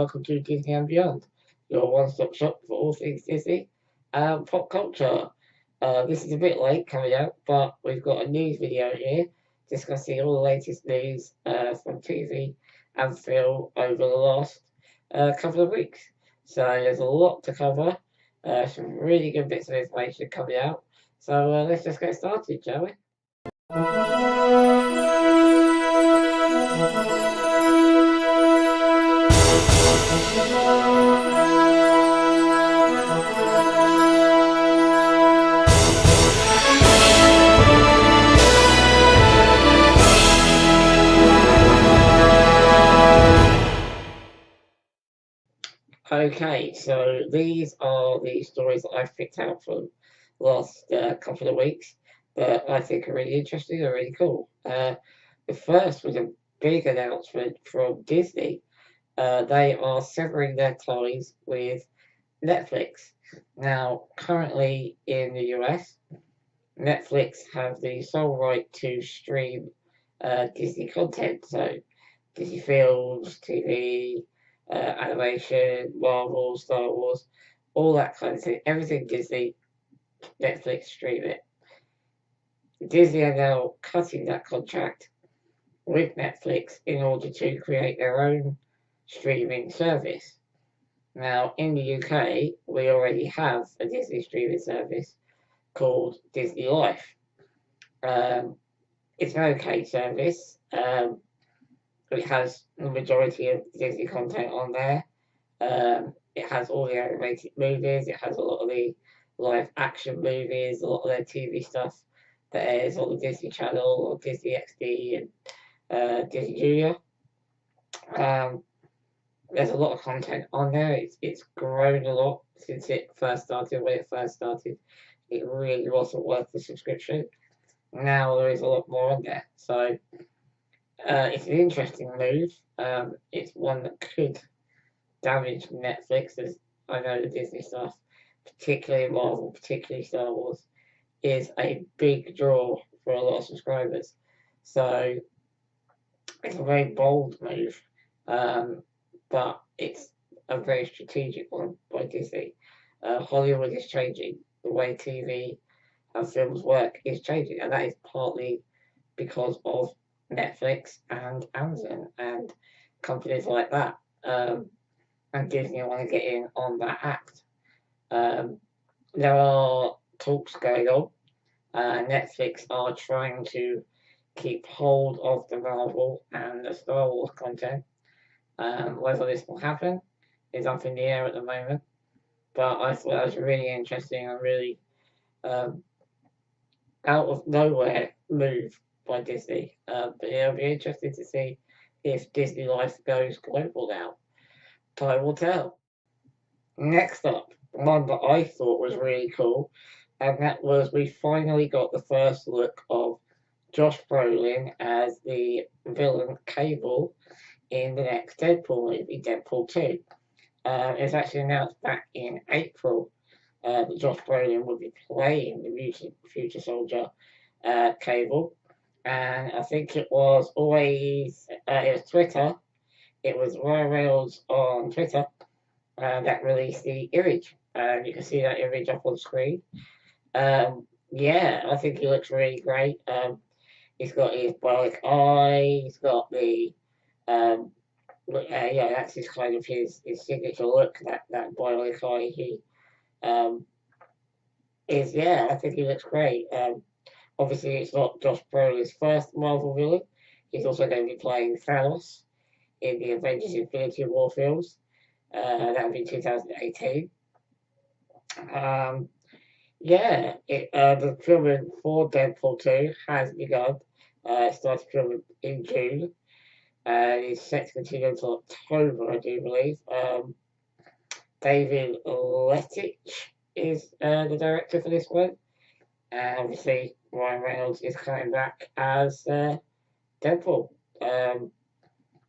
welcome to Disney and Beyond, your one-stop shop for all things Disney and pop culture. This is a bit late coming out, but we've got a news video here discussing all the latest news from TV and film over the last couple of weeks. So there's a lot to cover, some really good bits of information coming out. So let's just get started, shall we? Okay, so these are the stories that I've picked out from the last couple of weeks that I think are really interesting and really cool. The first was a big announcement from Disney. They are severing their ties with Netflix. Now, currently in the US, Netflix have the sole right to stream Disney content, so Disney films, TV, animation, Marvel, Star Wars, all that kind of thing. Everything Disney, Netflix stream it. Disney are now cutting that contract with Netflix in order to create their own streaming service. Now, in the UK, we already have a Disney streaming service called Disney Life. It's an okay service. It has the majority of Disney content on there. It has all the animated movies. It has a lot of the live action movies, a lot of their TV stuff that airs on the Disney Channel or Disney XD and Disney Junior. There's a lot of content on there. It's grown a lot since it first started. When it first started, it really wasn't worth the subscription. Now there is a lot more on there. So it's an interesting move. It's one that could damage Netflix, as I know the Disney stuff, particularly Marvel, particularly Star Wars, is a big draw for a lot of subscribers. So it's a very bold move, but it's a very strategic one by Disney. Hollywood is changing. The way TV and films work is changing, and that is partly because of Netflix and Amazon and companies like that. And Disney want to get in on that act. There are talks going on. Netflix are trying to keep hold of the Marvel and the Star Wars content. Whether this will happen is up in the air at the moment. But I thought that was really interesting and really out of nowhere move by Disney. But it'll be interesting to see if Disney Life goes global now. Time will tell. Next up, one that I thought was really cool, and that was we finally got the first look of Josh Brolin as the villain Cable in the next Deadpool movie, Deadpool 2. It was actually announced back in April that Josh Brolin would be playing the future soldier Cable, and I think it was Twitter. It was Ryan Reynolds on Twitter that released the image. You can see that image up on screen. Yeah, I think he looks really great. He's got his bionic eye. He's got the yeah, that's his kind of his signature look. That bionic eye. He is yeah. I think he looks great. Obviously, it's not Josh Brolin's first Marvel villain. He's also going to be playing Thanos in the Avengers Infinity War films. That'll be 2018. Yeah, the filming for Deadpool 2 has begun. It started filming in June. It's set to continue until October, I do believe. David Lettich is the director for this one. And obviously, Ryan Reynolds is coming back as Deadpool.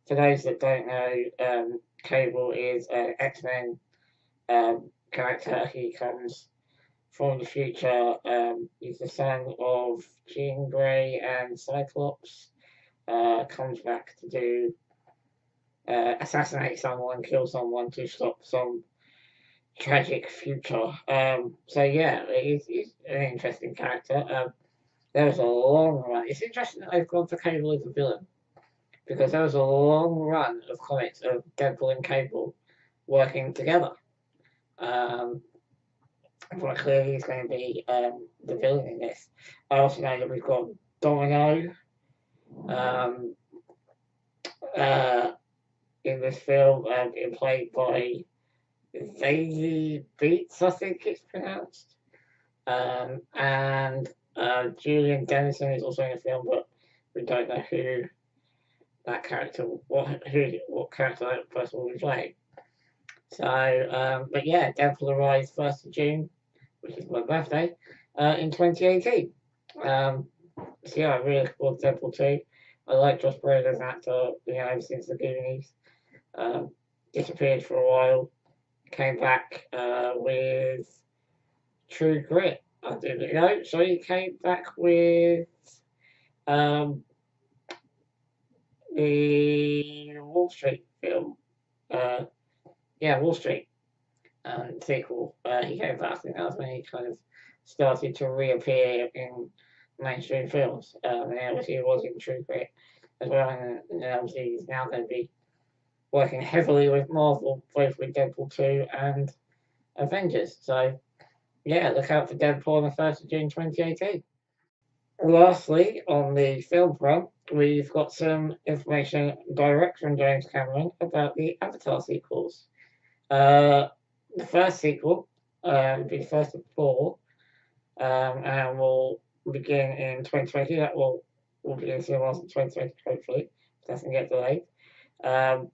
For those that don't know, Cable is an X-Men character. He comes from the future. He's the son of Jean Grey and Cyclops. Comes back to do assassinate someone, kill someone to stop some tragic future. So yeah, he's an interesting character. There was a long run. It's interesting that they've gone for Cable as a villain because there was a long run of comics of Deadpool and Cable working together. Um, but clearly he's going to be the villain in this. I also know that we've got Domino um, uh, in this film, being played by Zazie Beats, I think it's pronounced. And Julian Dennison is also in the film, but we don't know who that character, what character that person will be playing. So, but yeah, Deadpool arrives 1st of June, which is my birthday, in 2018. Um, so yeah, I really look forward to Deadpool 2. I like Josh Brolin as an actor, ever since the Goonies. Um, Disappeared for a while, came back with True Grit. I didn't know, so he came back with um, the Wall Street film. Uh, yeah, Wall Street sequel. He came back, and that was when he kind of started to reappear in mainstream films. And obviously he was in True Grit as well, and obviously he's now going to be working heavily with Marvel, both with Deadpool 2 and Avengers. So yeah, look out for Deadpool on the 1st of June 2018. Lastly, on the film front, we've got some information direct from James Cameron about the Avatar sequels. Uh, the first sequel will be the first of four, and will begin in 2020. That will begin cinemas in 2020, hopefully. It doesn't get delayed. Um,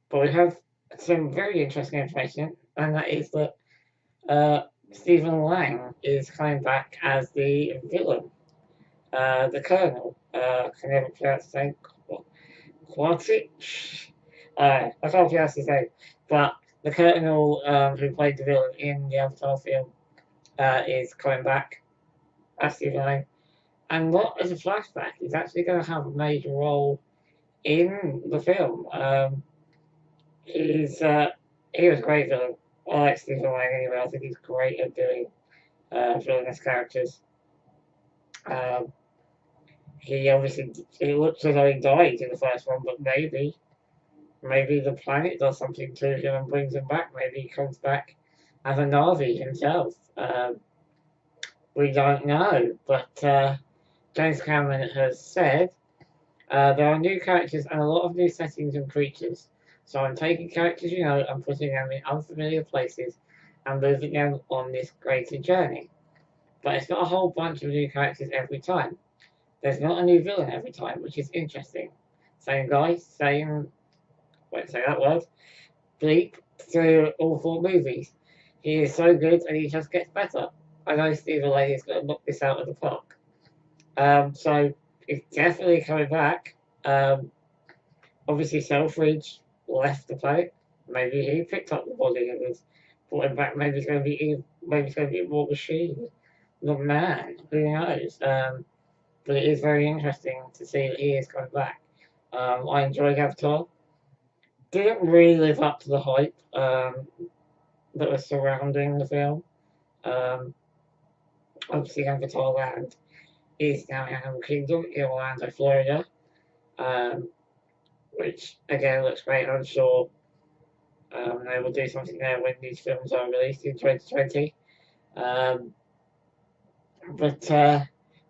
but we have some very interesting information, and that is that Stephen Lang is coming back as the villain. The Colonel, I can never pronounce his name, Quaritch. I can't pronounce his name, but the Colonel who played the villain in the Avatar film is coming back as Stephen Lang. And not as a flashback, he's actually going to have a major role in the film. He was a great villain. I like Stephen Lang anyway. I think he's great at doing villainous characters. Um, he obviously it looks as though he died in the first one, but maybe the planet does something to him and brings him back. Maybe he comes back as a Navi himself. We don't know, but James Cameron has said there are new characters and a lot of new settings and creatures. So I'm taking characters you know and putting them in unfamiliar places and moving them on this greater journey. But it's not a whole bunch of new characters every time. There's not a new villain every time, which is interesting. Same guy, won't say that word, bleep through all four movies. He is so good and he just gets better. I know Stephen Lang is going to knock this out of the park. So he's definitely coming back. Obviously, Selfridge left the planet. Maybe he picked up the body and was brought him back. Maybe it's going to be more machine, not man. Who knows? But it is very interesting to see that he is coming back. I enjoyed Avatar. Didn't really live up to the hype that was surrounding the film. Um, Obviously, Avatar Land is now in Animal Kingdom in Orlando, Florida, um, which again looks great. I'm sure they will do something there when these films are released in 2020. Um, but uh,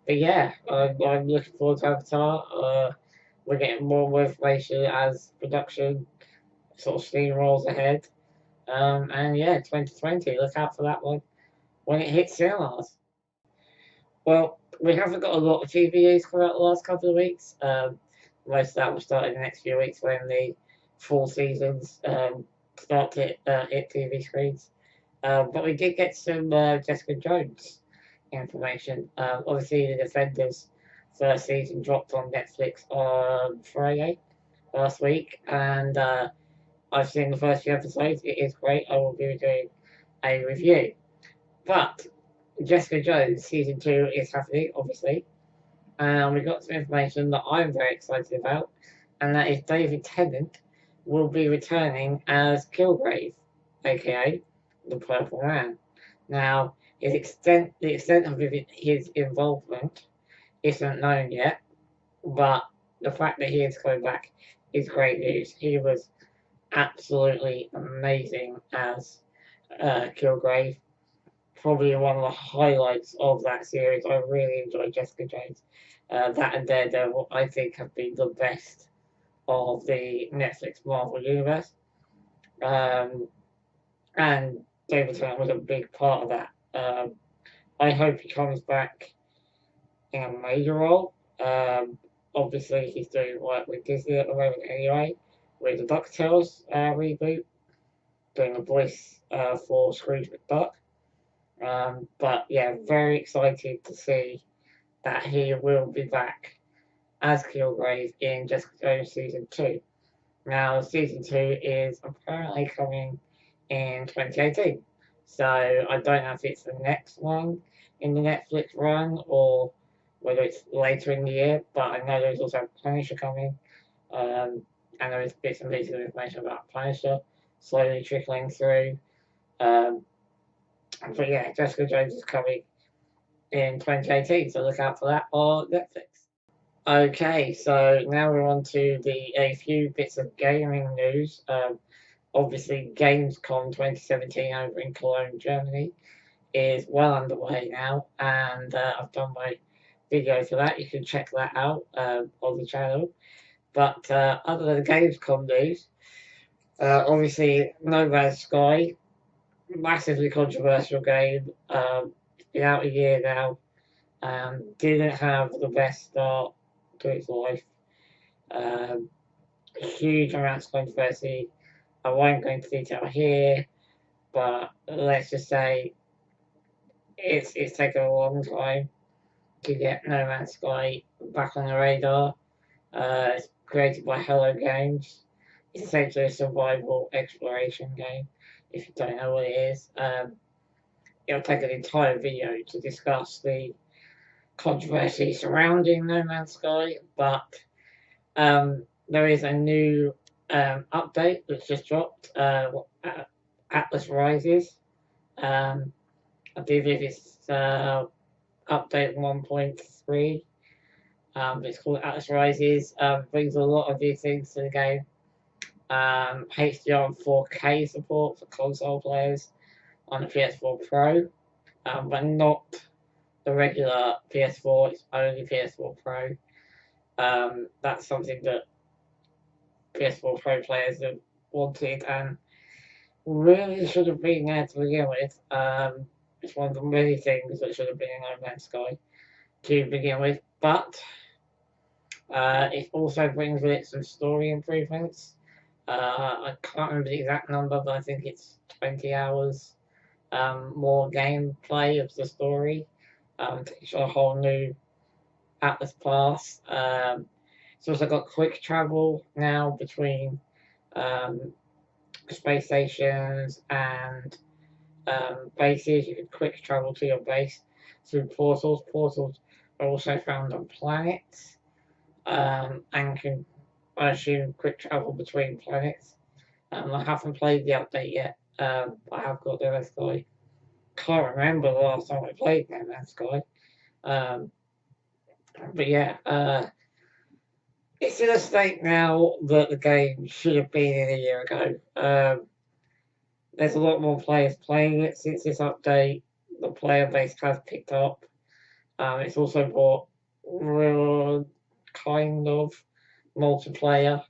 but yeah, I'm looking forward to Avatar. We're getting more information as production sort of steamrolls ahead. And yeah, 2020, look out for that one when it hits cinemas. Well, we haven't got a lot of TVs come out the last couple of weeks. Most of that will start in the next few weeks when the fall seasons start to hit TV screens. But we did get some Jessica Jones information. Obviously, The Defenders first season dropped on Netflix on Friday last week, and I've seen the first few episodes. It is great. I will be doing a review. But Jessica Jones season 2 is happening, obviously, and we got some information that I'm very excited about, and that is David Tennant will be returning as Kilgrave, aka the Purple Man. Now, the extent of his involvement isn't known yet, but the fact that he is coming back is great news. He was absolutely amazing as Kilgrave. Probably one of the highlights of that series. I really enjoyed Jessica Jones. That and Daredevil, I think, have been the best of the Netflix Marvel universe. Um, and David Tennant was a big part of that. I hope he comes back in a major role. Obviously, he's doing work with Disney at the moment anyway, with the DuckTales reboot, doing a voice for Scrooge McDuck. But yeah, very excited to see that he will be back as Kilgrave in Jessica Jones season 2. Now, season 2 is apparently coming in 2018. So I don't know if it's the next one in the Netflix run or whether it's later in the year, but I know there's also Punisher coming. And there is bits and pieces of information about Punisher slowly trickling through. Um, but yeah, Jessica Jones is coming in 2018, so look out for that on Netflix. Okay, so now we're on to a few bits of gaming news. Obviously, Gamescom 2017 over in Cologne, Germany, is well underway now, and I've done my video for that. You can check that out on the channel. But other than the Gamescom news, obviously, No Man's Sky, massively controversial game. It's been out a year now. Didn't have the best start to its life. Um, Huge amounts of controversy. I won't go into detail here, but let's just say it's taken a long time to get No Man's Sky back on the radar. It's created by Hello Games. It's essentially a survival exploration game. If you don't know what it is, it'll take an entire video to discuss the controversy surrounding No Man's Sky, but there is a new update that's just dropped. Atlas Rises. I believe it's update 1.3. It's called Atlas Rises. Brings a lot of new things to the game. HDR and 4K support for console players on the PS4 Pro, but not the regular PS4. It's only PS4 Pro. That's something that PS4 Pro players have wanted and really should have been there to begin with. It's one of the many things that should have been in No Man's Sky to begin with, but it also brings with it some story improvements. I can't remember the exact number, but I think it's 20 hours more gameplay of the story. It's a whole new Atlas Pass. It's also got quick travel now between space stations and bases. You can quick travel to your base through portals. Portals are also found on planets and can, I assume, quick travel between planets. I haven't played the update yet. I have got the Man's Sky. Can't remember the last time I played No Man's Sky. But yeah, it's in a state now that the game should have been in a year ago. There's a lot more players playing it since this update. The player base has picked up. It's also brought real kind of multiplayer.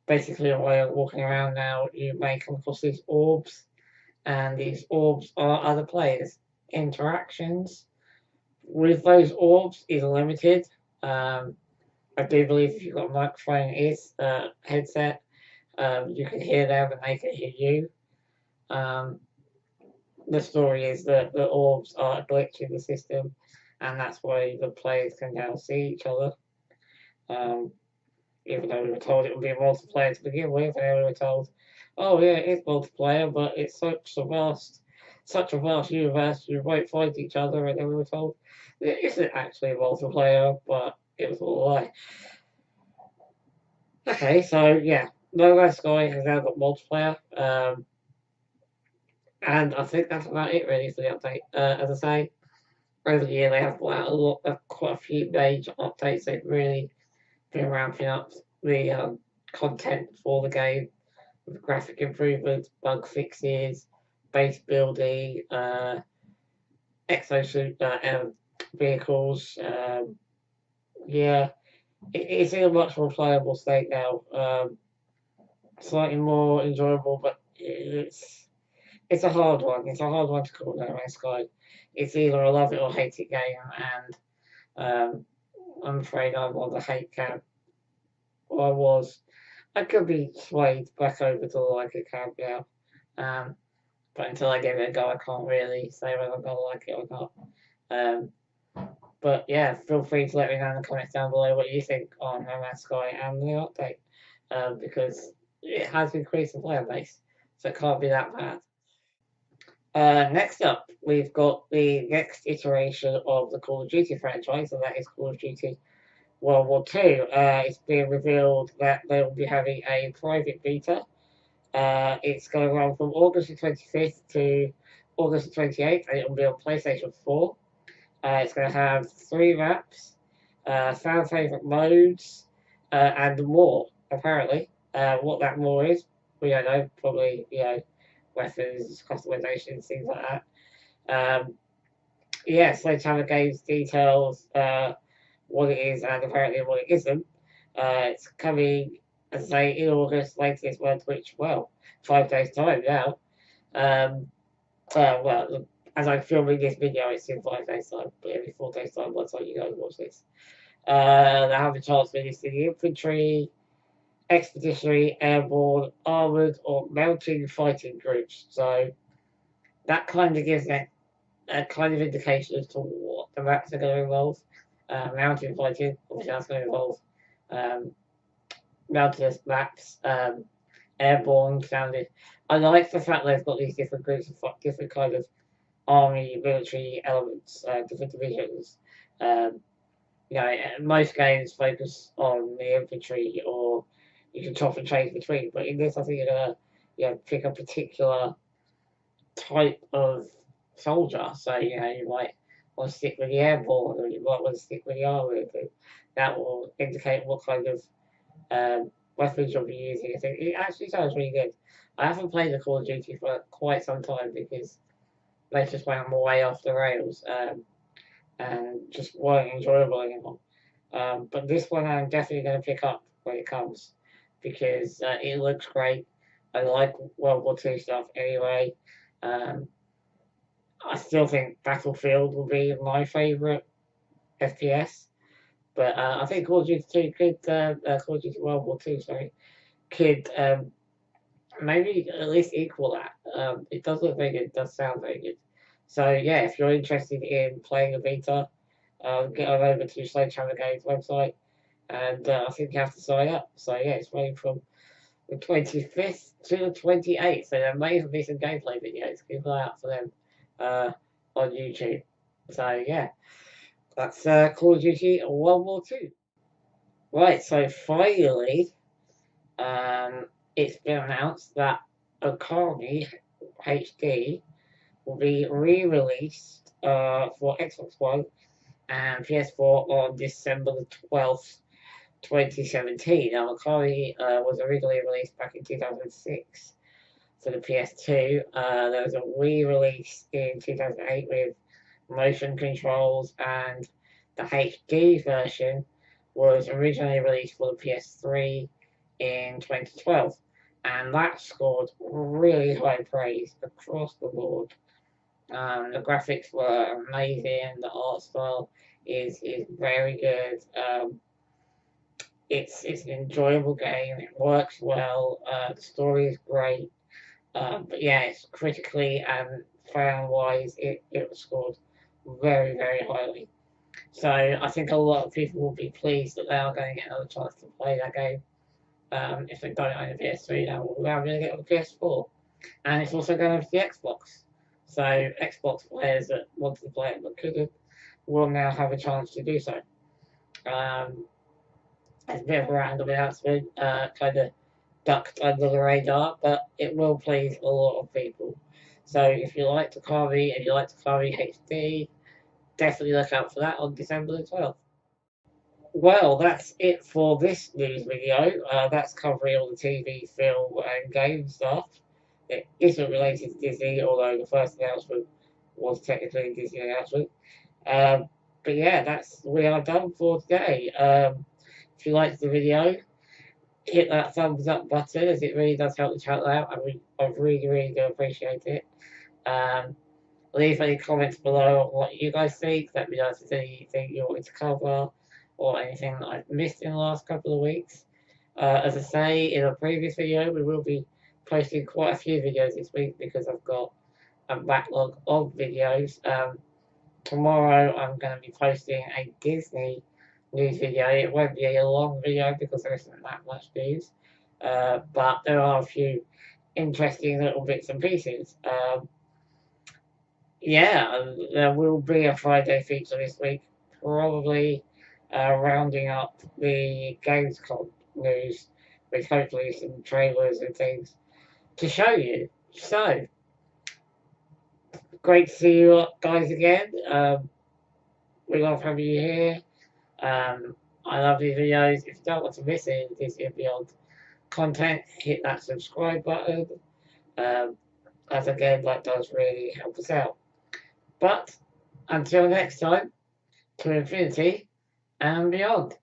Basically, while you're walking around now, you may come across these orbs, and these orbs are other players' interactions with those orbs is limited. I do believe if you've got a microphone is headset, you can hear them and they can hear you. The story is that the orbs are a glitch in the system, and that's why the players can now see each other. Even though we were told it would be a multiplayer to begin with, and we were told, "Oh yeah, it's multiplayer, but it's such a vast universe, you won't find each other." And then we were told it isn't actually a multiplayer, but it was all a lie. Okay, so yeah, No Man's Sky has now got multiplayer, and I think that's about it really for the update. As I say, over the year they have put out quite a few major updates. They've really been ramping up the content for the game with graphic improvements, bug fixes, base building, exosuit vehicles. Yeah, it's in a much more playable state now. Slightly more enjoyable, but it's a hard one. It's a hard one to call No Man's Sky. It's either a love it or hate it game, and um, I'm afraid I'm on the hate camp. Or I was. I could be swayed back over to the like it camp now. Um, but until I give it a go, I can't really say whether I'm gonna like it or not. Um, but yeah, feel free to let me know in the comments down below what you think on No Man's Sky and the update, because it has increased the player base, so it can't be that bad. Next up, we've got the next iteration of the Call of Duty franchise, and that is Call of Duty World War Two. It's been revealed that they will be having a private beta. It's going to run from August the 25th to August the 28th, and it will be on PlayStation 4. It's going to have 3 maps, fan favorite modes, and more, apparently. What that more is, we don't know. Probably, weapons, customizations, things like that. Um, yeah, Sledgehammer Games details what it is and apparently what it isn't. It's coming, as I say, in August, later this month, which, well, 5 days' time now. Um, well, as I'm filming this video, it's in 5 days' time, but every 4 days' time by the time you guys watch this. They have a chance to list the infantry, expeditionary, airborne, armoured, or mountain fighting groups. So that kind of gives a kind of indication as to what the maps are going to involve. Mountain fighting, obviously that's going to involve um, mountainous maps, airborne sounded. I like the fact they've got these different groups of different kind of army, military elements, different divisions. Um, most games focus on the infantry, or you can chop and change between. But in this, I think you're gonna, pick a particular type of soldier. So you might want to stick with the airborne, or you might want to stick with the armored. And that will indicate what kind of weapons you'll be using. I think it actually sounds really good. I haven't played the Call of Duty for quite some time because they just went way off the rails, and just weren't enjoyable anymore. But this one I'm definitely going to pick up when it comes because it looks great. I like World War Two stuff anyway. Um, I still think Battlefield will be my favourite FPS, but I think Call of Duty 2 Call of Duty World War Two, sorry, could maybe at least equal that. It does look very good, it does sound very good. So yeah, if you're interested in playing a beta, get on over to Sledgehammer Games website, and I think you have to sign up. So yeah, it's running from the 25th to the 28th, so there may even be some gameplay videos. Keep an eye out for them on YouTube. So yeah, that's Call of Duty World War Two. Right, so finally, um, it's been announced that Okami HD will be re-released for Xbox One and PS4 on December the 12th, 2017. Now, Okami was originally released back in 2006 for the PS2. There was a re-release in 2008 with motion controls, and the HD version was originally released for the PS3 in 2012. And that scored really high praise across the board. The graphics were amazing. The art style is very good. It's an enjoyable game. It works well. The story is great. But yeah, it's critically and fan wise, it was scored very very highly. So I think a lot of people will be pleased that they are going to get another chance to play that game. If they don't own a PS3 now, they're going to get on the PS4, and it's also going to the Xbox. So Xbox players that wanted to play it but couldn't will now have a chance to do so. Um, It's a bit of a random announcement, kind of ducked under the radar, but it will please a lot of people. So if you like Takari and you like Takari HD, definitely look out for that on December the 12th. Well, that's it for this news video. That's covering all the TV, film, and game stuff. It isn't related to Disney, although the first announcement was technically a Disney announcement. Um, but yeah, we are done for today. If you liked the video, hit that thumbs up button, as it really does help the channel out. I really, really do appreciate it. Um, Leave any comments below on what you guys think. Let me know if there's anything you want me to cover or anything that I've missed in the last couple of weeks. As I say in a previous video, we will be posting quite a few videos this week because I've got a backlog of videos. Tomorrow I'm going to be posting a Disney news video. It won't be a long video because there isn't that much news, but there are a few interesting little bits and pieces. Yeah, there will be a Friday feature this week, probably rounding up the Gamescom news with hopefully some trailers and things to show you. So, great to see you guys again. We love having you here. I love these videos. If you don't want to miss any Disney and Beyond content, hit that subscribe button. Um, as again, that does really help us out. But until next time, to infinity and beyond.